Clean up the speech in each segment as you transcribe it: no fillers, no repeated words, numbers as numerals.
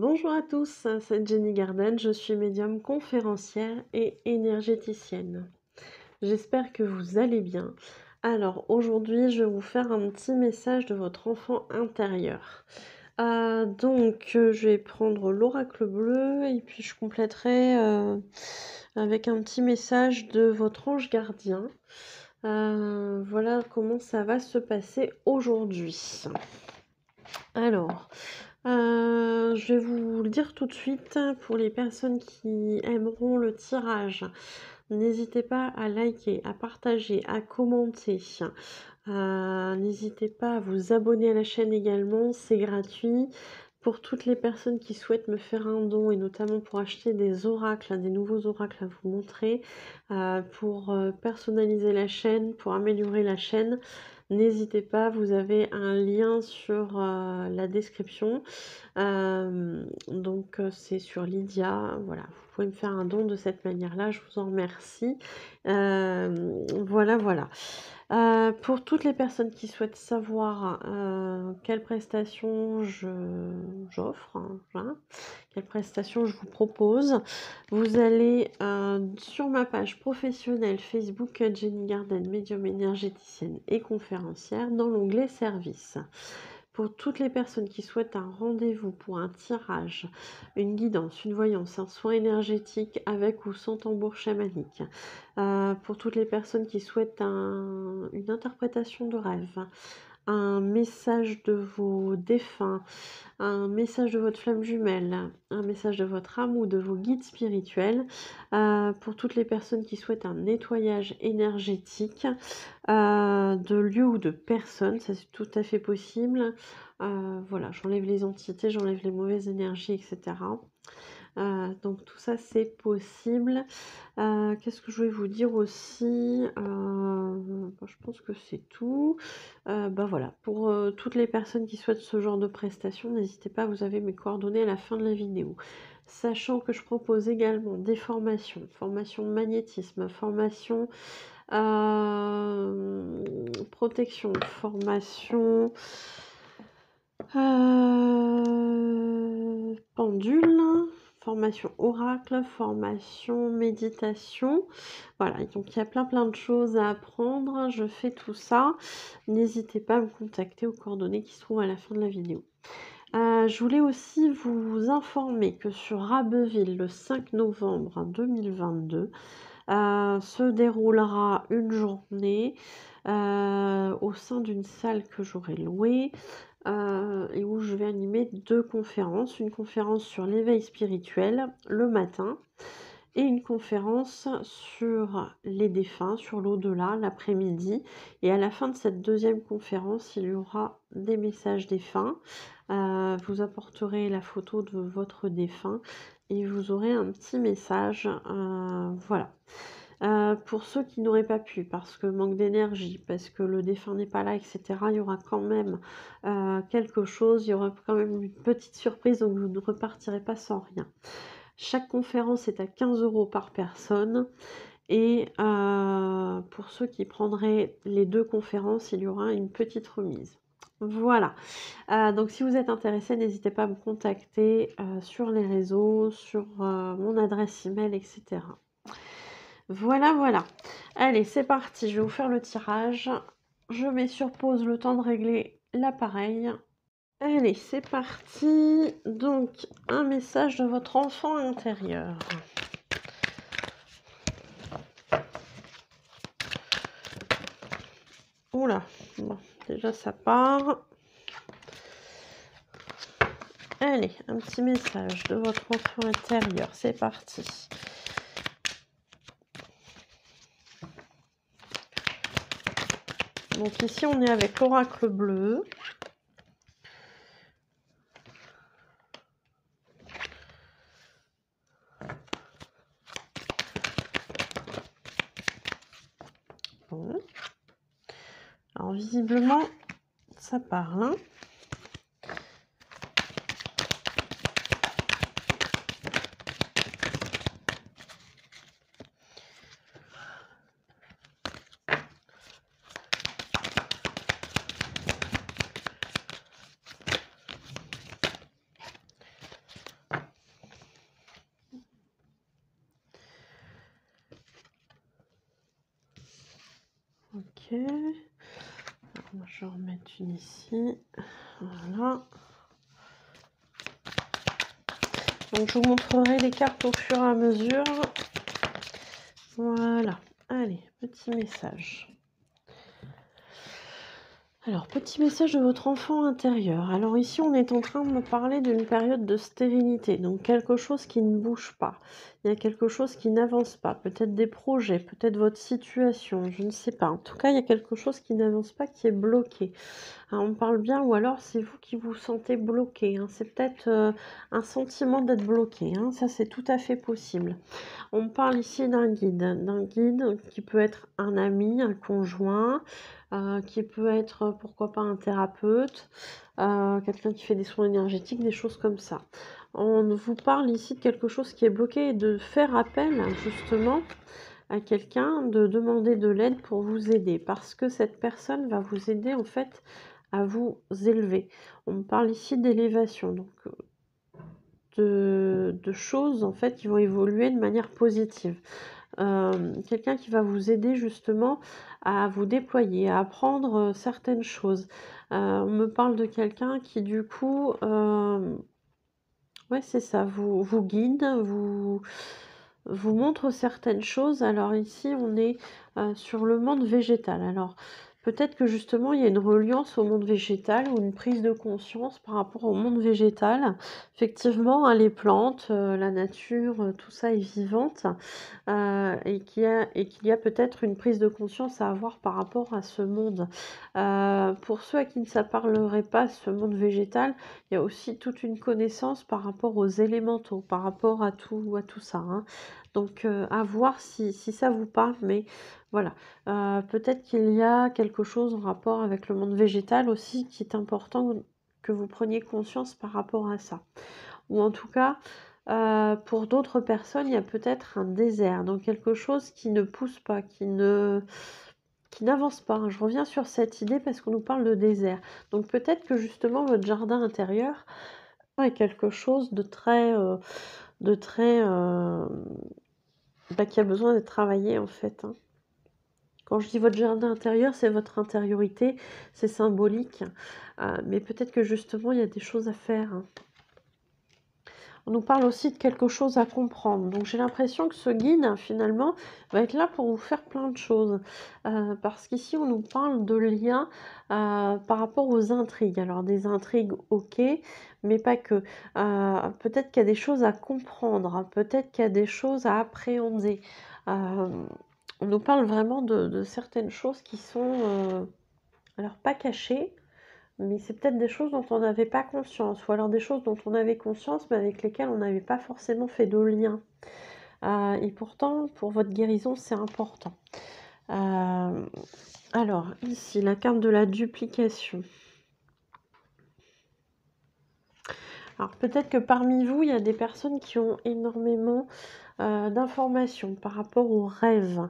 Bonjour à tous, c'est Jenny Garden, je suis médium conférencière et énergéticienne. J'espère que vous allez bien. Alors aujourd'hui, je vais vous faire un petit message de votre enfant intérieur. Je vais prendre l'oracle bleu et puis je compléterai avec un petit message de votre ange gardien. Voilà comment ça va se passer aujourd'hui. Alors, je vais vous le dire tout de suite, pour les personnes qui aimeront le tirage, n'hésitez pas à liker, à partager, à commenter. N'hésitez pas à vous abonner à la chaîne également, c'est gratuit. Pour toutes les personnes qui souhaitent me faire un don et notamment pour acheter des oracles, des nouveaux oracles à vous montrer, pour personnaliser la chaîne, pour améliorer la chaîne, n'hésitez pas, vous avez un lien sur la description. C'est sur Lydia, voilà, vous pouvez me faire un don de cette manière-là, je vous en remercie. Voilà. Pour toutes les personnes qui souhaitent savoir quelles prestations j'offre, quelles prestations je vous propose, vous allez sur ma page professionnelle Facebook Jenny Garden, médium énergéticienne et conférencière, dans l'onglet service. Pour toutes les personnes qui souhaitent un rendez-vous pour un tirage, une guidance, une voyance, un soin énergétique avec ou sans tambour chamanique, pour toutes les personnes qui souhaitent une interprétation de rêve, un message de vos défunts, un message de votre flamme jumelle, un message de votre âme ou de vos guides spirituels, pour toutes les personnes qui souhaitent un nettoyage énergétique de lieux ou de personnes, ça c'est tout à fait possible. Voilà, j'enlève les entités, j'enlève les mauvaises énergies, etc. Donc tout ça c'est possible. Qu'est-ce que je voulais vous dire aussi? Je pense que c'est tout. Voilà, pour toutes les personnes qui souhaitent ce genre de prestations, n'hésitez pas, vous avez mes coordonnées à la fin de la vidéo. Sachant que je propose également des formations, formation de magnétisme, formation protection, formation pendule, formation oracle, formation méditation. Voilà, donc il y a plein de choses à apprendre. Je fais tout ça. N'hésitez pas à me contacter aux coordonnées qui se trouvent à la fin de la vidéo. Je voulais aussi vous informer que sur Abbeville, le 5 novembre 2022, se déroulera une journée au sein d'une salle que j'aurai louée et où je vais animer 2 conférences. Une conférence sur l'éveil spirituel le matin et une conférence sur les défunts, sur l'au-delà, l'après-midi. Et à la fin de cette deuxième conférence, il y aura des messages défunts. Vous apporterez la photo de votre défunt et vous aurez un petit message. Voilà. Pour ceux qui n'auraient pas pu, parce que manque d'énergie, parce que le défunt n'est pas là, etc., il y aura quand même quelque chose, il y aura quand même une petite surprise, donc vous ne repartirez pas sans rien. Chaque conférence est à 15 € par personne et pour ceux qui prendraient les 2 conférences, il y aura une petite remise. Voilà, donc si vous êtes intéressé, n'hésitez pas à me contacter sur les réseaux, sur mon adresse email, etc. Voilà. Allez, c'est parti, je vais vous faire le tirage. Je mets sur pause le temps de régler l'appareil. Allez, c'est parti. Donc, un message de votre enfant intérieur. Oula, bon, déjà ça part. Allez, un petit message de votre enfant intérieur, c'est parti. Donc ici, on est avec l'oracle bleu. Bon. Alors visiblement, ça parle. Hein. Ok. Alors, je vais en remettre une ici. Voilà. Donc, je vous montrerai les cartes au fur et à mesure. Voilà. Allez, petit message. Alors, petit message de votre enfant intérieur. Alors ici, on est en train de me parler d'une période de stérilité, donc quelque chose qui ne bouge pas. Il y a quelque chose qui n'avance pas, peut-être des projets, peut-être votre situation, je ne sais pas. En tout cas, il y a quelque chose qui n'avance pas, qui est bloqué. On me parle bien, ou alors c'est vous qui vous sentez bloqué, hein. C'est peut-être un sentiment d'être bloqué, hein. Ça c'est tout à fait possible. On me parle ici d'un guide qui peut être un ami, un conjoint, qui peut être pourquoi pas un thérapeute, quelqu'un qui fait des soins énergétiques, des choses comme ça. On vous parle ici de quelque chose qui est bloqué et de faire appel justement à quelqu'un, de demander de l'aide pour vous aider, parce que cette personne va vous aider en fait à vous élever. On me parle ici d'élévation, donc de choses en fait qui vont évoluer de manière positive. Quelqu'un qui va vous aider justement à vous déployer, à apprendre certaines choses. On me parle de quelqu'un qui du coup, ouais c'est ça, vous guide, vous montre certaines choses. Alors ici, on est sur le monde végétal. Alors peut-être que justement, il y a une reliance au monde végétal ou une prise de conscience par rapport au monde végétal. Effectivement, hein, les plantes, la nature, tout ça est vivante et qu'il y a peut-être une prise de conscience à avoir par rapport à ce monde. Pour ceux à qui ne ça parlerait pas, ce monde végétal, il y a aussi toute une connaissance par rapport aux élémentaux, par rapport à tout ça, hein. Donc à voir si ça vous parle, mais voilà. Peut-être qu'il y a quelque chose en rapport avec le monde végétal aussi qui est important que vous preniez conscience par rapport à ça. Ou en tout cas, pour d'autres personnes, il y a peut-être un désert, donc quelque chose qui ne pousse pas, qui n'avance pas, hein. Je reviens sur cette idée parce qu'on nous parle de désert. Donc peut-être que justement votre jardin intérieur est quelque chose de très, qui a besoin d'être travaillé en fait, hein. Quand je dis votre jardin intérieur, c'est votre intériorité, c'est symbolique, mais peut-être que justement il y a des choses à faire, hein. On nous parle aussi de quelque chose à comprendre. Donc j'ai l'impression que ce guide, finalement, va être là pour vous faire plein de choses. Parce qu'ici, on nous parle de liens par rapport aux intrigues. Alors des intrigues, ok, mais pas que. Peut-être qu'il y a des choses à comprendre, hein. Peut-être qu'il y a des choses à appréhender. On nous parle vraiment de certaines choses qui sont, alors pas cachées, mais c'est peut-être des choses dont on n'avait pas conscience, ou alors des choses dont on avait conscience, mais avec lesquelles on n'avait pas forcément fait de lien. Et pourtant, pour votre guérison, c'est important. Alors, ici, la carte de la duplication. Alors, peut-être que parmi vous, il y a des personnes qui ont énormément d'informations par rapport aux rêves.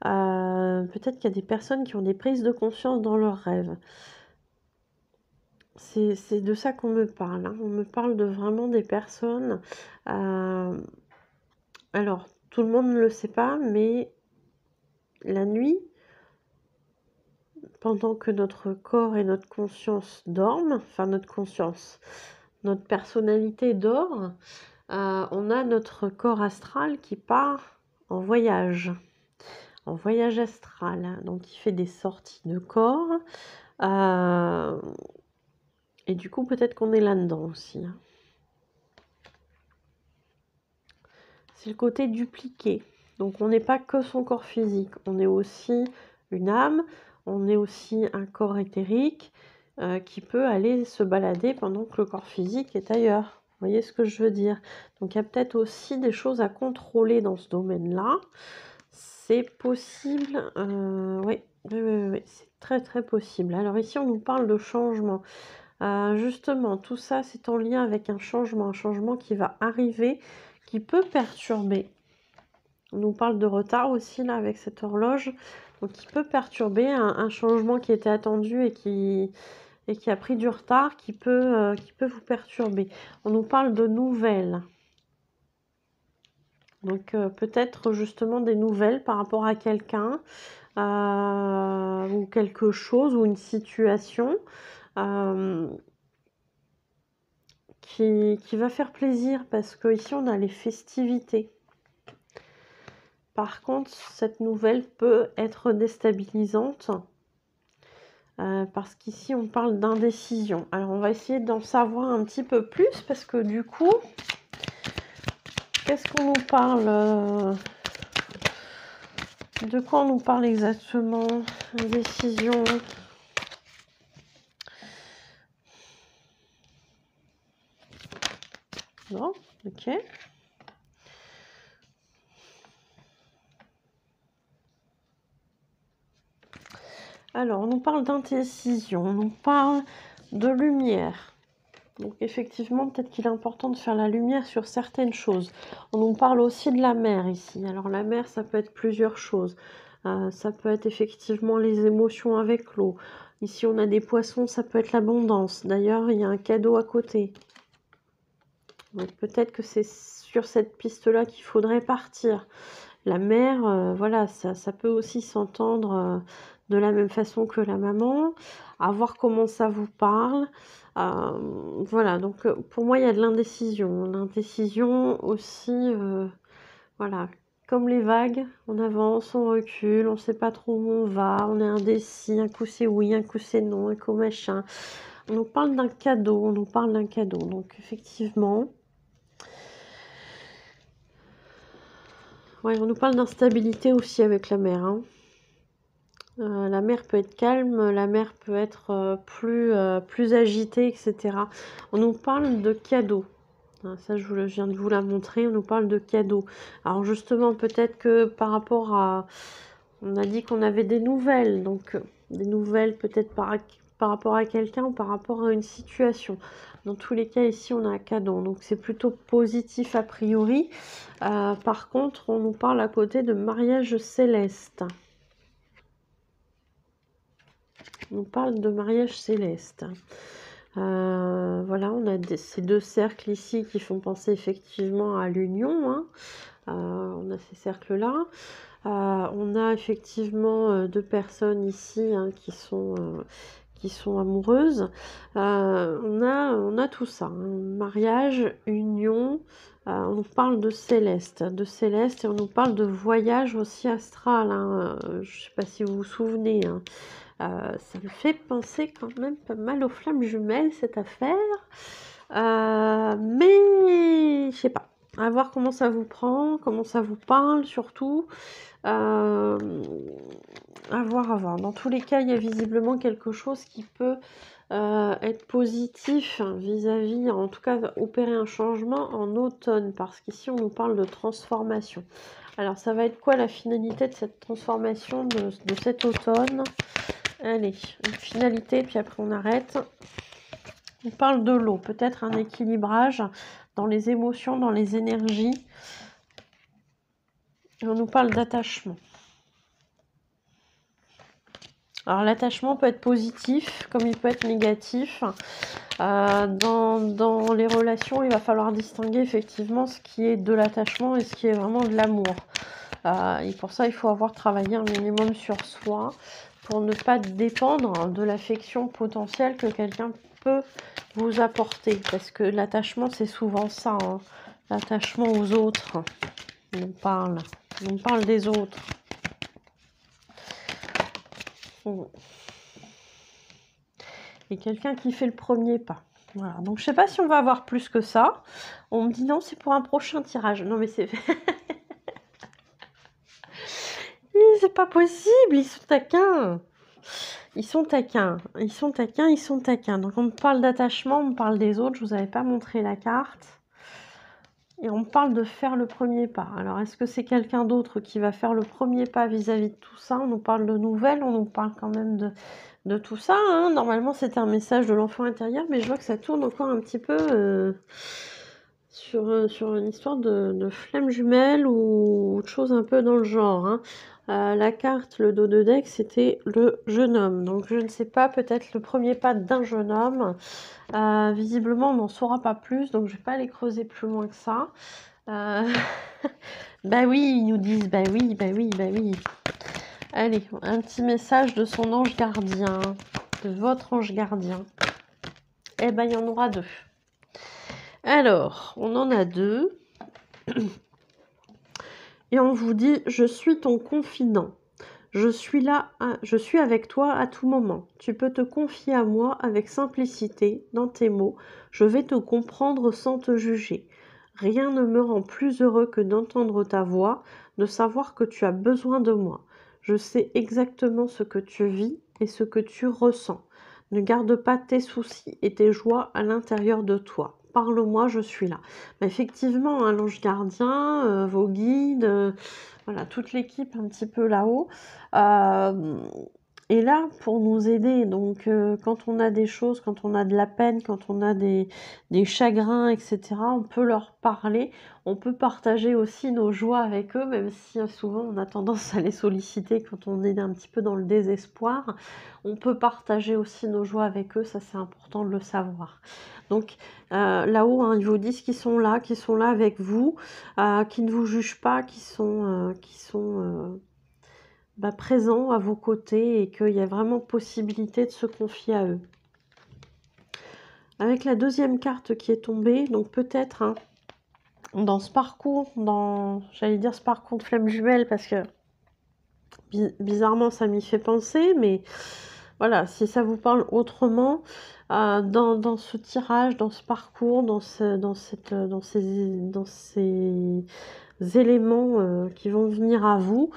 Peut-être qu'il y a des personnes qui ont des prises de conscience dans leurs rêves. C'est de ça qu'on me parle, hein. On me parle de vraiment des personnes. Alors, tout le monde ne le sait pas, mais la nuit, pendant que notre corps et notre conscience dorment, enfin notre conscience, notre personnalité dort, on a notre corps astral qui part en voyage astral. Donc, il fait des sorties de corps. Et du coup, peut-être qu'on est là-dedans aussi, hein. C'est le côté dupliqué. Donc on n'est pas que son corps physique, on est aussi une âme, on est aussi un corps éthérique qui peut aller se balader pendant que le corps physique est ailleurs. Vous voyez ce que je veux dire? Donc il y a peut-être aussi des choses à contrôler dans ce domaine-là. C'est possible, oui, c'est très très possible. Alors ici on nous parle de changement. Justement, tout ça c'est en lien avec un changement qui va arriver, qui peut perturber. On nous parle de retard aussi là avec cette horloge, donc qui peut perturber un changement qui était attendu et qui a pris du retard, qui peut vous perturber. On nous parle de nouvelles. Donc peut-être justement des nouvelles par rapport à quelqu'un ou quelque chose ou une situation qui va faire plaisir parce que ici on a les festivités. Par contre, cette nouvelle peut être déstabilisante parce qu'ici on parle d'indécision. Alors on va essayer d'en savoir un petit peu plus parce que du coup, qu'est-ce qu'on nous parle de quoi on nous parle exactement? Indécision. Non, ok. Alors, on nous parle d'indécision, on nous parle de lumière. Donc, effectivement, peut-être qu'il est important de faire la lumière sur certaines choses. On nous parle aussi de la mer ici. Alors, la mer, ça peut être plusieurs choses. Ça peut être effectivement les émotions avec l'eau. Ici, on a des poissons, ça peut être l'abondance. D'ailleurs, il y a un cadeau à côté. Donc, peut-être que c'est sur cette piste-là qu'il faudrait partir. La mère, voilà, ça peut aussi s'entendre de la même façon que la maman, à voir comment ça vous parle. Voilà, donc pour moi, il y a de l'indécision. L'indécision aussi, voilà, comme les vagues, on avance, on recule, on ne sait pas trop où on va, on est indécis, un coup c'est oui, un coup c'est non, un coup machin. On nous parle d'un cadeau, on nous parle d'un cadeau. Donc effectivement, ouais, on nous parle d'instabilité aussi avec la mère, hein. La mer peut être calme, la mer peut être plus agitée, etc. On nous parle de cadeaux. Ça, je viens de vous la montrer. On nous parle de cadeaux. Alors justement, peut-être que par rapport à... On a dit qu'on avait des nouvelles. Donc, des nouvelles peut-être par rapport à quelqu'un ou par rapport à une situation. Dans tous les cas, ici, on a un cadeau. Donc, c'est plutôt positif a priori. Par contre, on nous parle à côté de mariage céleste. On parle de mariage céleste. Voilà, on a ces deux cercles ici qui font penser effectivement à l'union, hein. On a ces cercles-là. On a effectivement deux personnes ici hein, qui sont amoureuses. On a tout ça, hein. Mariage, union. On nous parle de céleste, et on nous parle de voyage aussi astral, hein. Je ne sais pas si vous vous souvenez, hein. Ça me fait penser quand même pas mal aux flammes jumelles, cette affaire. Mais je sais pas. À voir comment ça vous prend, comment ça vous parle surtout. À voir, à voir. Dans tous les cas, il y a visiblement quelque chose qui peut être positif vis-à-vis, en tout cas opérer un changement en automne, parce qu'ici on nous parle de transformation. Alors ça va être quoi la finalité de cette transformation de cet automne? Allez, une finalité, puis après on arrête. On parle de l'eau, peut-être un équilibrage dans les émotions, dans les énergies. Et on nous parle d'attachement. Alors l'attachement peut être positif, comme il peut être négatif. Dans les relations, il va falloir distinguer effectivement ce qui est de l'attachement et ce qui est vraiment de l'amour. Et pour ça, il faut avoir travaillé un minimum sur soi pour ne pas dépendre de l'affection potentielle que quelqu'un peut vous apporter. Parce que l'attachement, c'est souvent ça, hein. L'attachement aux autres. On parle des autres. Et quelqu'un qui fait le premier pas. Voilà. Donc, je sais pas si on va avoir plus que ça. On me dit non, c'est pour un prochain tirage. Non, mais c'est... c'est pas possible, ils sont taquins. Ils sont taquins. Donc, on me parle d'attachement, on me parle des autres. Je vous avais pas montré la carte. Et on me parle de faire le premier pas. Alors, est-ce que c'est quelqu'un d'autre qui va faire le premier pas vis-à-vis de tout ça? On nous parle de nouvelles, on nous parle quand même de tout ça, hein. Normalement, c'était un message de l'enfant intérieur, mais je vois que ça tourne encore un petit peu sur une histoire de flamme jumelle ou autre chose un peu dans le genre, hein. La carte, le dos de deck, c'était le jeune homme. Donc, je ne sais pas, peut-être le premier pas d'un jeune homme. Visiblement, on n'en saura pas plus, donc je ne vais pas aller creuser plus loin que ça. Bah oui, ils nous disent, bah oui, bah oui, bah oui. Allez, un petit message de son ange gardien, de votre ange gardien. Eh ben, il y en aura 2. Alors, on en a 2. Et on vous dit, je suis ton confident. Je suis là, je suis avec toi à tout moment. Tu peux te confier à moi avec simplicité, dans tes mots. Je vais te comprendre sans te juger. Rien ne me rend plus heureux que d'entendre ta voix, de savoir que tu as besoin de moi. Je sais exactement ce que tu vis et ce que tu ressens. Ne garde pas tes soucis et tes joies à l'intérieur de toi. Parle-moi, je suis là. Mais effectivement, hein, l'ange gardien, vos guides, voilà, toute l'équipe un petit peu là-haut, est là pour nous aider. Donc, quand on a des choses, quand on a de la peine, quand on a des chagrins, etc., on peut leur parler. On peut partager aussi nos joies avec eux, même si souvent on a tendance à les solliciter quand on est un petit peu dans le désespoir. On peut partager aussi nos joies avec eux, ça c'est important de le savoir. Donc, là-haut, hein, ils vous disent qu'ils sont là avec vous, qui ne vous jugent pas, qui sont présents à vos côtés et qu'il y a vraiment possibilité de se confier à eux. Avec la deuxième carte qui est tombée, donc peut-être hein, dans ce parcours, j'allais dire ce parcours de flamme jumelle parce que bizarrement ça m'y fait penser, mais voilà, si ça vous parle autrement, dans ce tirage, dans ce parcours, dans ces éléments qui vont venir à vous,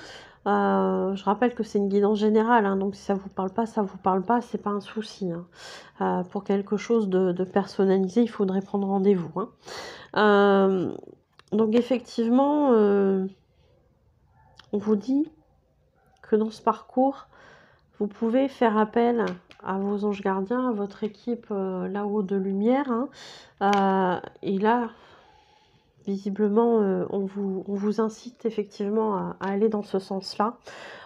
je rappelle que c'est une guidance générale, hein, donc si ça vous parle pas, c'est pas un souci. Hein. Pour quelque chose de personnalisé, il faudrait prendre rendez-vous. Hein. Donc effectivement, on vous dit que dans ce parcours, vous pouvez faire appel à vos anges gardiens, à votre équipe là-haut de lumière. Hein. Et là, visiblement, on vous incite effectivement à aller dans ce sens-là.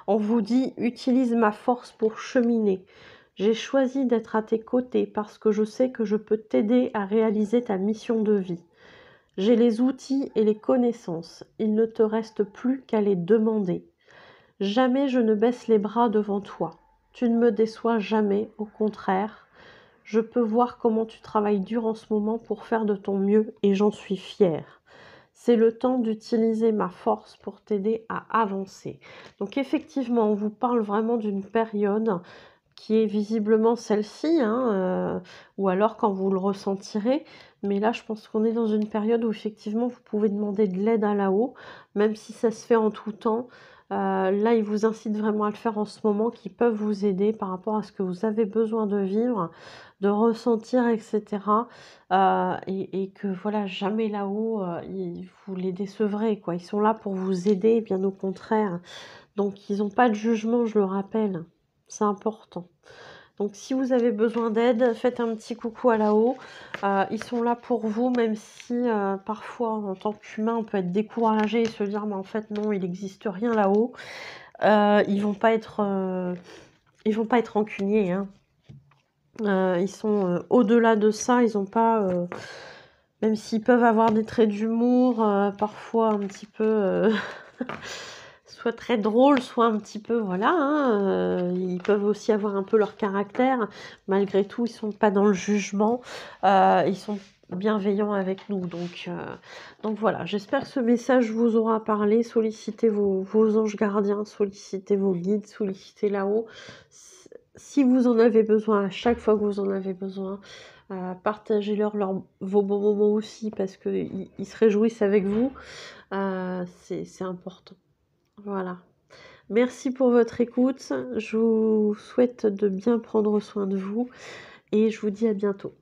On vous dit, utilise ma force pour cheminer. J'ai choisi d'être à tes côtés parce que je sais que je peux t'aider à réaliser ta mission de vie. J'ai les outils et les connaissances. Il ne te reste plus qu'à les demander. Jamais je ne baisse les bras devant toi. Tu ne me déçois jamais, au contraire. Je peux voir comment tu travailles dur en ce moment pour faire de ton mieux et j'en suis fière. C'est le temps d'utiliser ma force pour t'aider à avancer. Donc effectivement, on vous parle vraiment d'une période qui est visiblement celle-ci, hein, ou alors quand vous le ressentirez. Mais là, je pense qu'on est dans une période où effectivement, vous pouvez demander de l'aide à là-haut, même si ça se fait en tout temps. Là, ils vous incitent vraiment à le faire en ce moment, qui peuvent vous aider par rapport à ce que vous avez besoin de vivre, de ressentir, etc. Et que voilà, jamais là-haut, vous les décevrez, quoi. Ils sont là pour vous aider, bien au contraire. Donc, ils n'ont pas de jugement, je le rappelle. C'est important. Donc, si vous avez besoin d'aide, faites un petit coucou à là-haut. Ils sont là pour vous, même si parfois, en tant qu'humain, on peut être découragé et se dire, mais en fait, non, il n'existe rien là-haut. Ils vont pas être rancuniers. Hein. Ils sont au-delà de ça. Ils n'ont pas, même s'ils peuvent avoir des traits d'humour, parfois un petit peu... soit très drôle, soit un petit peu, voilà, hein, ils peuvent aussi avoir un peu leur caractère. Malgré tout, ils sont pas dans le jugement, ils sont bienveillants avec nous. Donc voilà, j'espère que ce message vous aura parlé. Sollicitez vos anges gardiens, sollicitez vos guides, sollicitez là-haut. Si vous en avez besoin, à chaque fois que vous en avez besoin, partagez-leur vos bons moments aussi, parce qu'ils se réjouissent avec vous. C'est important. Voilà. Merci pour votre écoute. Je vous souhaite de bien prendre soin de vous et je vous dis à bientôt.